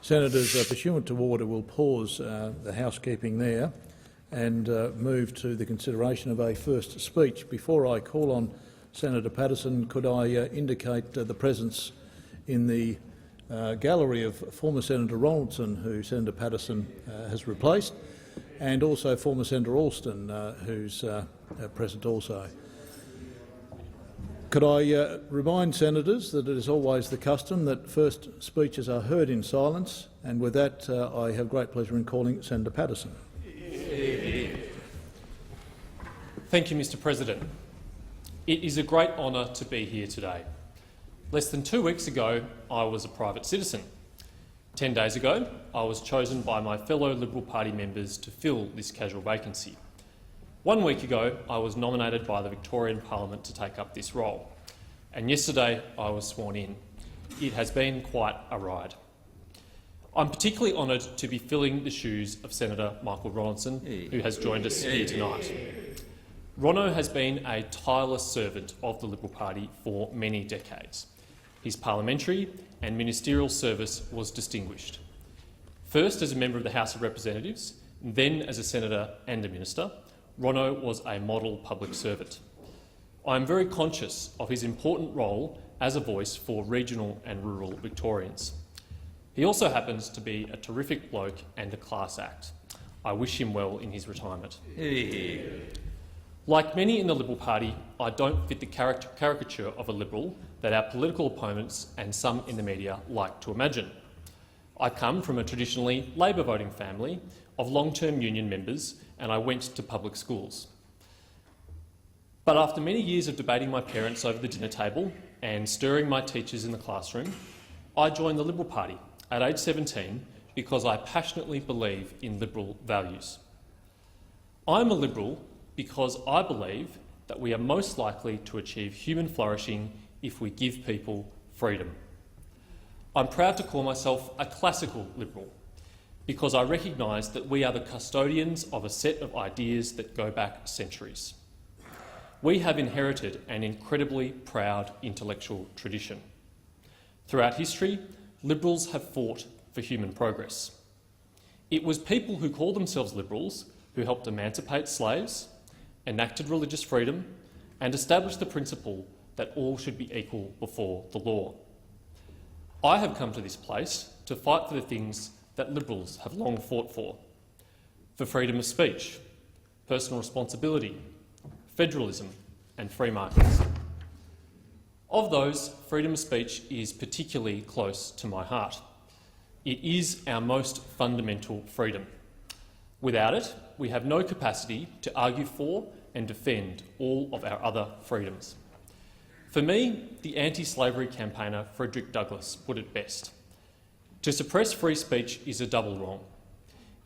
Senators, pursuant to order, will pause the housekeeping there and move to the consideration of a first speech. Before I call on Senator Paterson, could I indicate the presence in the gallery of former Senator Ronaldson, who Senator Paterson has replaced, and also former Senator Alston, who's present also. Could I remind senators that it is always the custom that first speeches are heard in silence, and with that I have great pleasure in calling Senator Paterson. Thank you, Mr President. It is a great honour to be here today. Less than 2 weeks ago, I was a private citizen. 10 days ago, I was chosen by my fellow Liberal Party members to fill this casual vacancy. 1 week ago, I was nominated by the Victorian Parliament to take up this role, and yesterday I was sworn in. It has been quite a ride. I'm particularly honoured to be filling the shoes of Senator Michael Ronaldson, who has joined us here tonight. Ronno has been a tireless servant of the Liberal Party for many decades. His parliamentary and ministerial service was distinguished. First as a member of the House of Representatives, then as a senator and a minister, Ronno was a model public servant. I am very conscious of his important role as a voice for regional and rural Victorians. He also happens to be a terrific bloke and a class act. I wish him well in his retirement. Like many in the Liberal Party, I don't fit the caricature of a Liberal that our political opponents and some in the media like to imagine. I come from a traditionally Labor voting family of long-term union members, and I went to public schools. But after many years of debating my parents over the dinner table and stirring my teachers in the classroom, I joined the Liberal Party at age 17 because I passionately believe in Liberal values. I'm a Liberal because I believe that we are most likely to achieve human flourishing if we give people freedom. I'm proud to call myself a classical Liberal because I recognise that we are the custodians of a set of ideas that go back centuries. We have inherited an incredibly proud intellectual tradition. Throughout history, Liberals have fought for human progress. It was people who called themselves Liberals who helped emancipate slaves, enacted religious freedom, and established the principle that all should be equal before the law. I have come to this place to fight for the things that Liberals have long fought for freedom of speech, personal responsibility, federalism and free markets. Of those, freedom of speech is particularly close to my heart. It is our most fundamental freedom. Without it, we have no capacity to argue for and defend all of our other freedoms. For me, the anti-slavery campaigner Frederick Douglass put it best. To suppress free speech is a double wrong.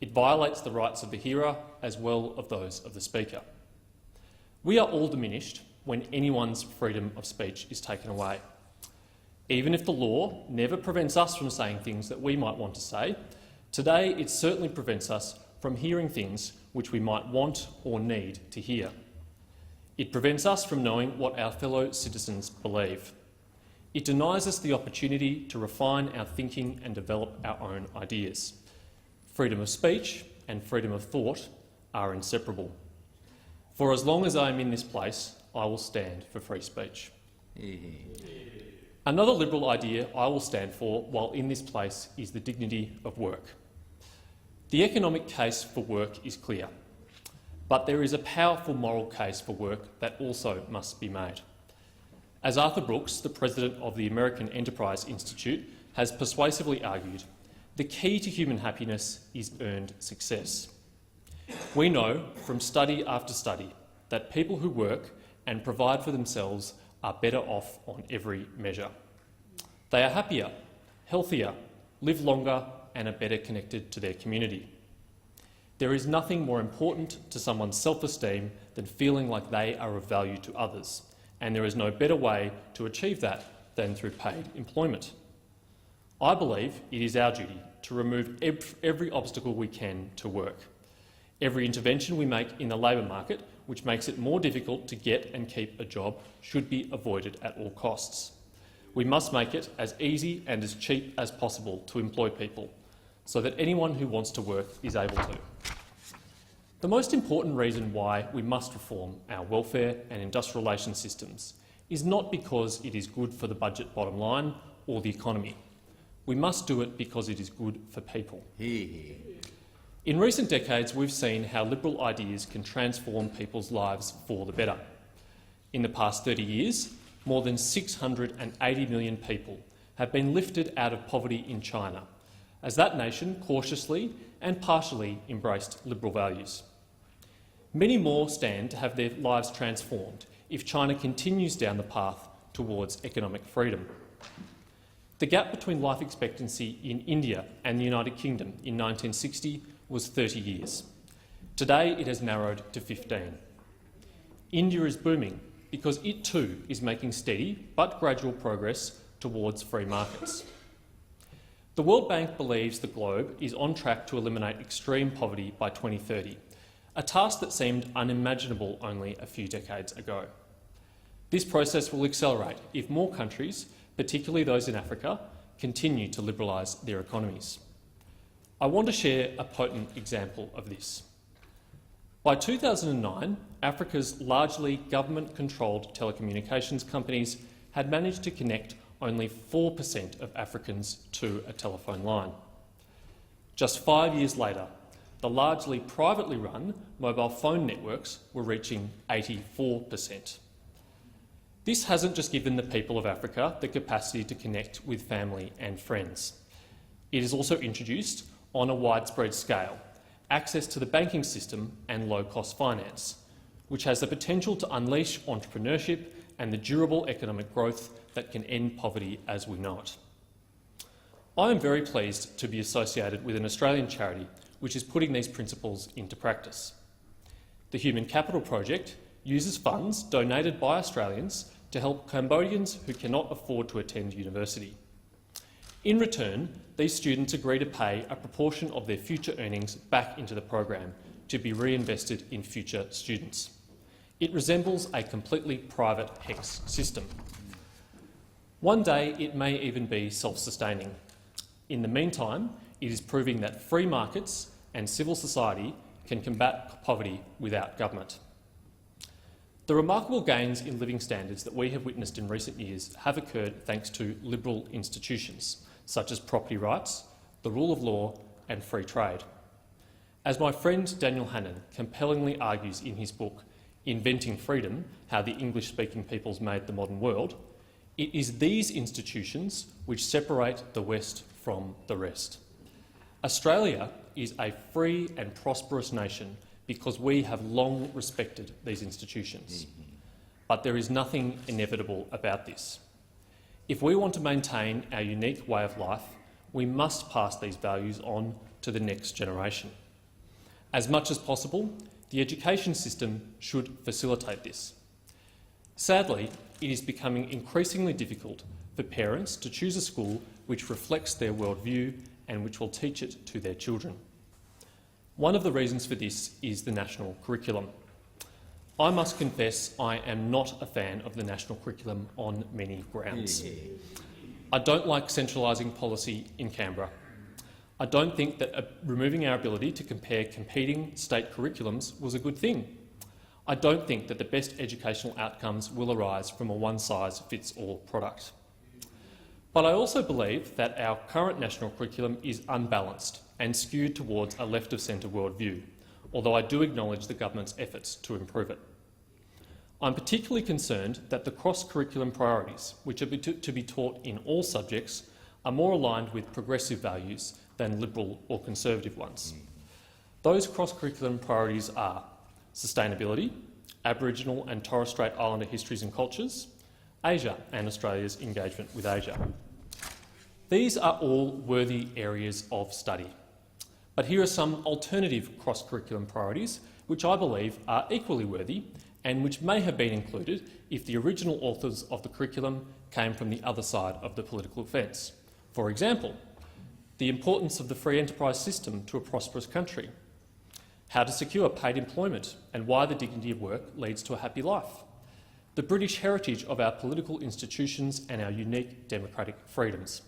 It violates the rights of the hearer as well as those of the speaker. We are all diminished when anyone's freedom of speech is taken away. Even if the law never prevents us from saying things that we might want to say, today it certainly prevents us from hearing things which we might want or need to hear. It prevents us from knowing what our fellow citizens believe. It denies us the opportunity to refine our thinking and develop our own ideas. Freedom of speech and freedom of thought are inseparable. For as long as I am in this place, I will stand for free speech. Another Liberal idea I will stand for while in this place is the dignity of work. The economic case for work is clear, but there is a powerful moral case for work that also must be made. As Arthur Brooks, the president of the American Enterprise Institute, has persuasively argued, the key to human happiness is earned success. We know from study after study that people who work and provide for themselves are better off on every measure. They are happier, healthier, live longer and are better connected to their community. There is nothing more important to someone's self-esteem than feeling like they are of value to others, and there is no better way to achieve that than through paid employment. I believe it is our duty to remove every obstacle we can to work. Every intervention we make in the labour market which makes it more difficult to get and keep a job should be avoided at all costs. We must make it as easy and as cheap as possible to employ people, so that anyone who wants to work is able to. The most important reason why we must reform our welfare and industrial relations systems is not because it is good for the budget bottom line or the economy. We must do it because it is good for people. In recent decades, we've seen how liberal ideas can transform people's lives for the better. In the past 30 years, more than 680 million people have been lifted out of poverty in China, as that nation cautiously and partially embraced liberal values. Many more stand to have their lives transformed if China continues down the path towards economic freedom. The gap between life expectancy in India and the United Kingdom in 1960 was 30 years. Today it has narrowed to 15. India is booming because it too is making steady but gradual progress towards free markets. The World Bank believes the globe is on track to eliminate extreme poverty by 2030, a task that seemed unimaginable only a few decades ago. This process will accelerate if more countries, particularly those in Africa, continue to liberalise their economies. I want to share a potent example of this. By 2009, Africa's largely government-controlled telecommunications companies had managed to connect only 4% of Africans to a telephone line. Just 5 years later, the largely privately run mobile phone networks were reaching 84%. This hasn't just given the people of Africa the capacity to connect with family and friends. It has also introduced, on a widespread scale, access to the banking system and low-cost finance, which has the potential to unleash entrepreneurship and the durable economic growth that can end poverty as we know it. I am very pleased to be associated with an Australian charity which is putting these principles into practice. The Human Capital Project uses funds donated by Australians to help Cambodians who cannot afford to attend university. In return, these students agree to pay a proportion of their future earnings back into the program to be reinvested in future students. It resembles a completely private HECS system. One day it may even be self-sustaining. In the meantime, it is proving that free markets and civil society can combat poverty without government. The remarkable gains in living standards that we have witnessed in recent years have occurred thanks to liberal institutions, such as property rights, the rule of law and free trade. As my friend Daniel Hannan compellingly argues in his book, Inventing Freedom, How the English-Speaking Peoples Made the Modern World, it is these institutions which separate the West from the rest. Australia is a free and prosperous nation because we have long respected these institutions. But there is nothing inevitable about this. If we want to maintain our unique way of life, we must pass these values on to the next generation. As much as possible, the education system should facilitate this. Sadly, it is becoming increasingly difficult for parents to choose a school which reflects their worldview and which will teach it to their children. One of the reasons for this is the national curriculum. I must confess I am not a fan of the national curriculum on many grounds. I don't like centralising policy in Canberra. I don't think that removing our ability to compare competing state curriculums was a good thing. I don't think that the best educational outcomes will arise from a one-size-fits-all product. But I also believe that our current national curriculum is unbalanced and skewed towards a left-of-centre worldview, although I do acknowledge the government's efforts to improve it. I'm particularly concerned that the cross-curriculum priorities, which are to be taught in all subjects, are more aligned with progressive values than liberal or conservative ones. Those cross-curriculum priorities are sustainability, Aboriginal and Torres Strait Islander histories and cultures, Asia and Australia's engagement with Asia. These are all worthy areas of study. But here are some alternative cross-curriculum priorities which I believe are equally worthy and which may have been included if the original authors of the curriculum came from the other side of the political fence. For example, the importance of the free enterprise system to a prosperous country, how to secure paid employment and why the dignity of work leads to a happy life, the British heritage of our political institutions and our unique democratic freedoms.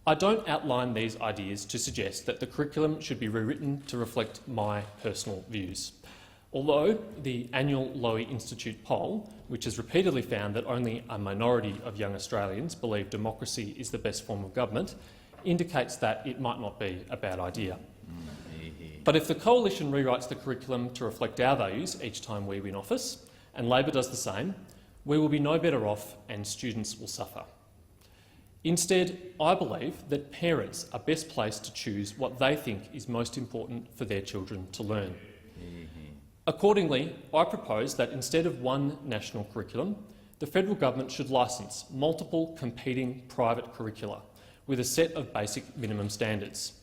I don't outline these ideas to suggest that the curriculum should be rewritten to reflect my personal views. Although the annual Lowy Institute poll, which has repeatedly found that only a minority of young Australians believe democracy is the best form of government, indicates that it might not be a bad idea. But if the Coalition rewrites the curriculum to reflect our values each time we win office, and Labor does the same, we will be no better off and students will suffer. Instead, I believe that parents are best placed to choose what they think is most important for their children to learn. Accordingly, I propose that instead of one national curriculum, the federal government should licence multiple competing private curricula with a set of basic minimum standards.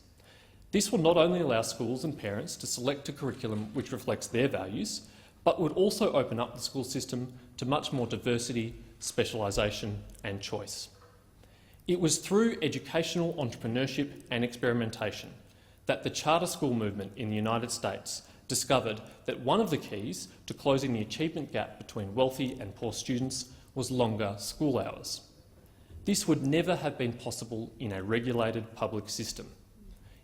This will not only allow schools and parents to select a curriculum which reflects their values, but would also open up the school system to much more diversity, specialisation and choice. It was through educational entrepreneurship and experimentation that the charter school movement in the United States discovered that one of the keys to closing the achievement gap between wealthy and poor students was longer school hours. This would never have been possible in a regulated public system.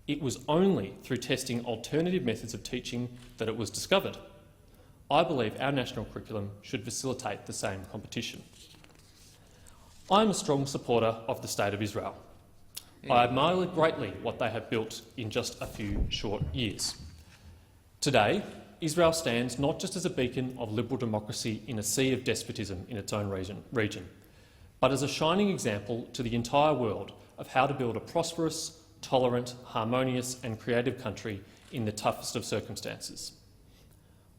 It was only through testing alternative methods of teaching that it was discovered. I believe our national curriculum should facilitate the same competition. I am a strong supporter of the State of Israel. I admire greatly what they have built in just a few short years. Today, Israel stands not just as a beacon of liberal democracy in a sea of despotism in its own region, but as a shining example to the entire world of how to build a prosperous, tolerant, harmonious and creative country in the toughest of circumstances.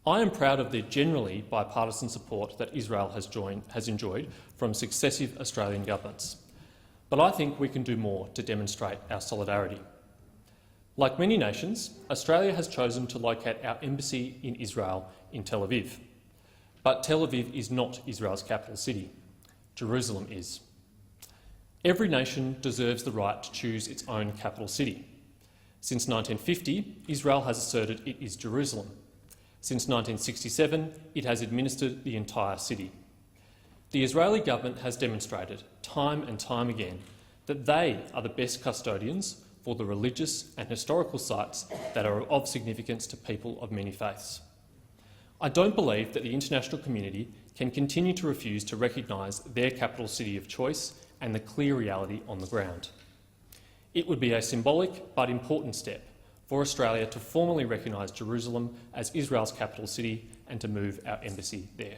I am proud of the generally bipartisan support that Israel has enjoyed from successive Australian governments, but I think we can do more to demonstrate our solidarity. Like many nations, Australia has chosen to locate our embassy in Israel in Tel Aviv. But Tel Aviv is not Israel's capital city. Jerusalem is. Every nation deserves the right to choose its own capital city. Since 1950, Israel has asserted it is Jerusalem. Since 1967, it has administered the entire city. The Israeli government has demonstrated time and time again that they are the best custodians for the religious and historical sites that are of significance to people of many faiths. I don't believe that the international community can continue to refuse to recognise their capital city of choice and the clear reality on the ground. It would be a symbolic but important step for Australia to formally recognise Jerusalem as Israel's capital city and to move our embassy there.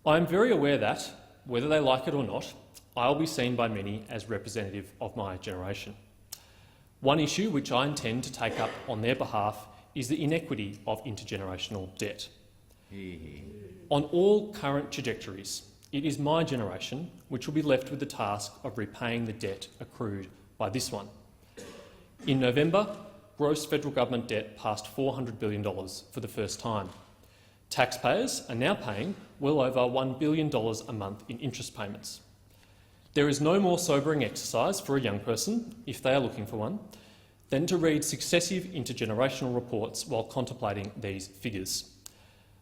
I am very aware that, whether they like it or not, I will be seen by many as representative of my generation. One issue which I intend to take up on their behalf is the inequity of intergenerational debt. On all current trajectories, it is my generation which will be left with the task of repaying the debt accrued by this one. In November, gross federal government debt passed $400 billion for the first time. Taxpayers are now paying well over $1 billion a month in interest payments. There is no more sobering exercise for a young person, if they are looking for one, than to read successive intergenerational reports while contemplating these figures.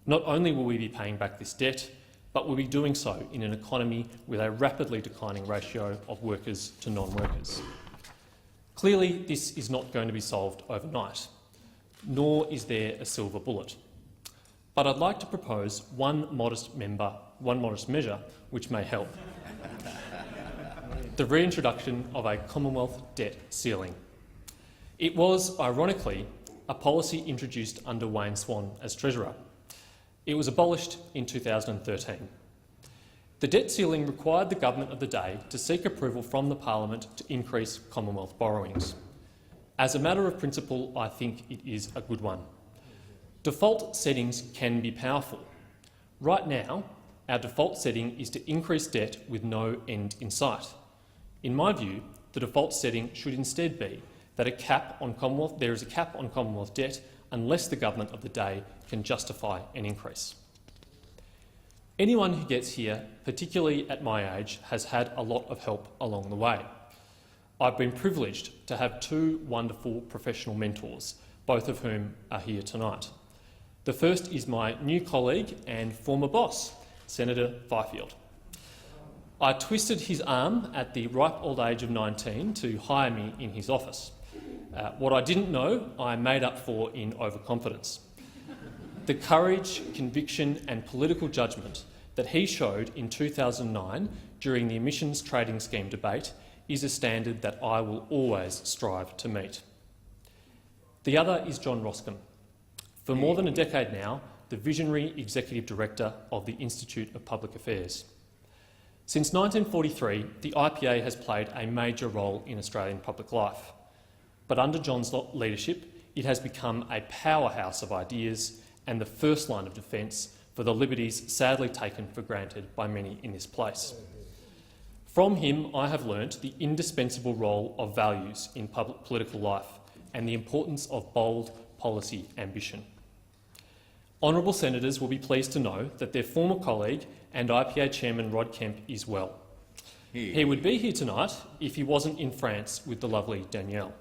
Not only will we be paying back this debt, but we'll be doing so in an economy with a rapidly declining ratio of workers to non-workers. Clearly, this is not going to be solved overnight, nor is there a silver bullet. But I'd like to propose one modest measure which may help. The reintroduction of a Commonwealth debt ceiling. It was, ironically, a policy introduced under Wayne Swan as Treasurer. It was abolished in 2013. The debt ceiling required the government of the day to seek approval from the Parliament to increase Commonwealth borrowings. As a matter of principle, I think it is a good one. Default settings can be powerful. Right now, our default setting is to increase debt with no end in sight. In my view, the default setting should instead be that there is a cap on Commonwealth debt unless the government of the day can justify an increase. Anyone who gets here, particularly at my age, has had a lot of help along the way. I've been privileged to have two wonderful professional mentors, both of whom are here tonight. The first is my new colleague and former boss, Senator Fifield. I twisted his arm at the ripe old age of 19 to hire me in his office. What I didn't know, I made up for in overconfidence. The courage, conviction and political judgment that he showed in 2009 during the emissions trading scheme debate is a standard that I will always strive to meet. The other is John Roscombe. For more than a decade now, the visionary Executive Director of the Institute of Public Affairs. Since 1943, the IPA has played a major role in Australian public life. But under John's leadership, it has become a powerhouse of ideas and the first line of defence for the liberties sadly taken for granted by many in this place. From him, I have learnt the indispensable role of values in public political life and the importance of bold policy ambition. Honourable Senators will be pleased to know that their former colleague and IPA Chairman Rod Kemp is well. He would be here tonight if he wasn't in France with the lovely Danielle.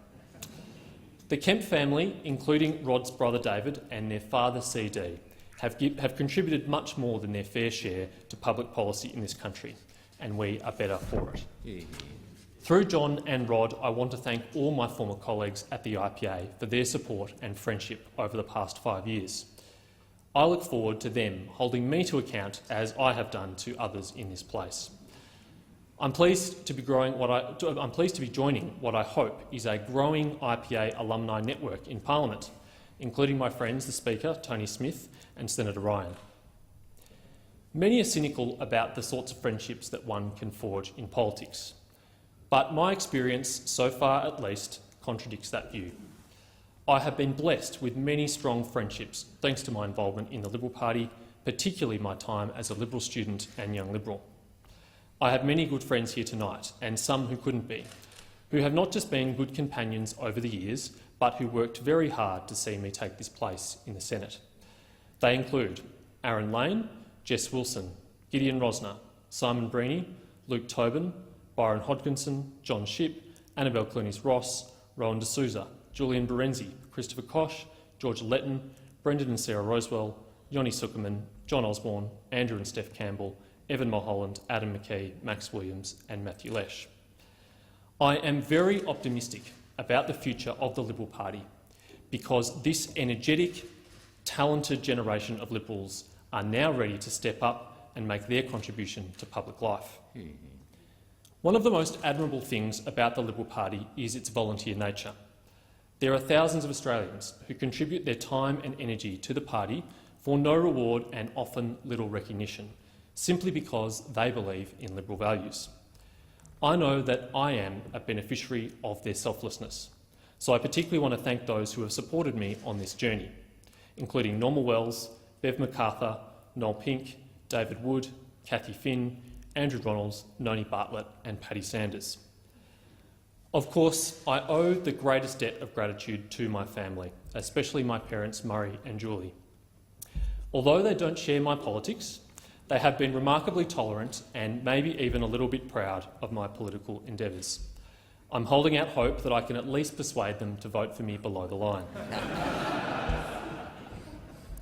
The Kemp family, including Rod's brother David and their father CD, have contributed much more than their fair share to public policy in this country, and we are better for it. Through John and Rod, I want to thank all my former colleagues at the IPA for their support and friendship over the past 5 years. I look forward to them holding me to account as I have done to others in this place. I'm pleased to be joining what I hope is a growing IPA alumni network in Parliament, including my friends, the Speaker, Tony Smith, and Senator Ryan. Many are cynical about the sorts of friendships that one can forge in politics, but my experience, so far at least, contradicts that view. I have been blessed with many strong friendships thanks to my involvement in the Liberal Party, particularly my time as a Liberal student and young Liberal. I have many good friends here tonight, and some who couldn't be, who have not just been good companions over the years, but who worked very hard to see me take this place in the Senate. They include Aaron Lane, Jess Wilson, Gideon Rosner, Simon Breeny, Luke Tobin, Byron Hodkinson, John Shipp, Annabelle Clunies-Ross, Rowan D'Souza, Julian Berenzi, Christopher Koch, George Letton, Brendan and Sarah Rosewell, Yoni Zuckerman, John Osborne, Andrew and Steph Campbell, Evan Mulholland, Adam McKee, Max Williams and Matthew Lesh. I am very optimistic about the future of the Liberal Party because this energetic, talented generation of Liberals are now ready to step up and make their contribution to public life. One of the most admirable things about the Liberal Party is its volunteer nature. There are thousands of Australians who contribute their time and energy to the party for no reward and often little recognition, simply because they believe in Liberal values. I know that I am a beneficiary of their selflessness, so I particularly want to thank those who have supported me on this journey, including Norma Wells, Bev MacArthur, Noel Pink, David Wood, Cathy Finn, Andrew Ronalds, Noni Bartlett and Paddy Sanders. Of course, I owe the greatest debt of gratitude to my family, especially my parents Murray and Julie. Although they don't share my politics, they have been remarkably tolerant and maybe even a little bit proud of my political endeavours. I'm holding out hope that I can at least persuade them to vote for me below the line.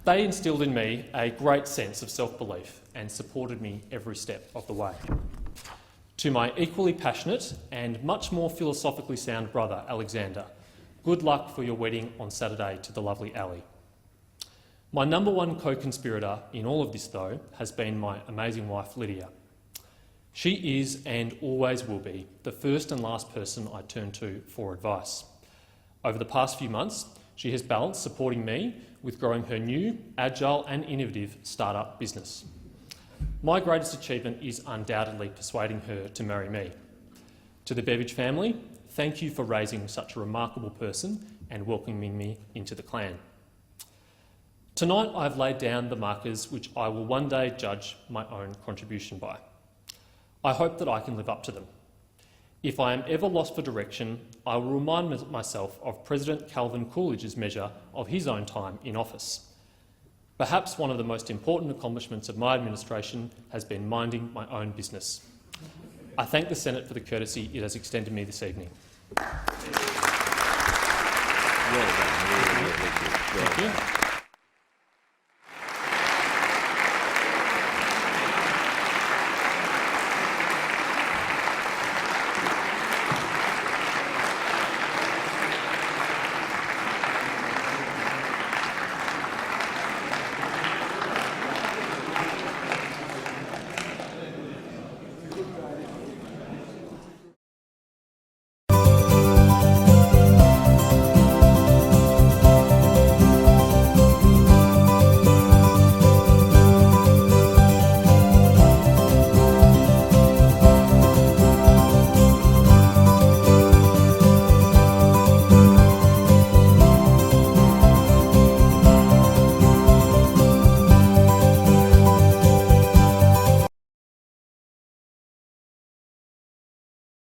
They instilled in me a great sense of self-belief and supported me every step of the way. To my equally passionate and much more philosophically sound brother, Alexander, good luck for your wedding on Saturday to the lovely Ali. My number one co-conspirator in all of this, though, has been my amazing wife, Lydia. She is, and always will be, the first and last person I turn to for advice. Over the past few months, she has balanced supporting me with growing her new, agile and innovative startup business. My greatest achievement is undoubtedly persuading her to marry me. To the Beveridge family, thank you for raising such a remarkable person and welcoming me into the clan. Tonight I've laid down the markers which I will one day judge my own contribution by. I hope that I can live up to them. If I am ever lost for direction, I will remind myself of President Calvin Coolidge's measure of his own time in office. Perhaps one of the most important accomplishments of my administration has been minding my own business. I thank the Senate for the courtesy it has extended me this evening. Well done. Thank you.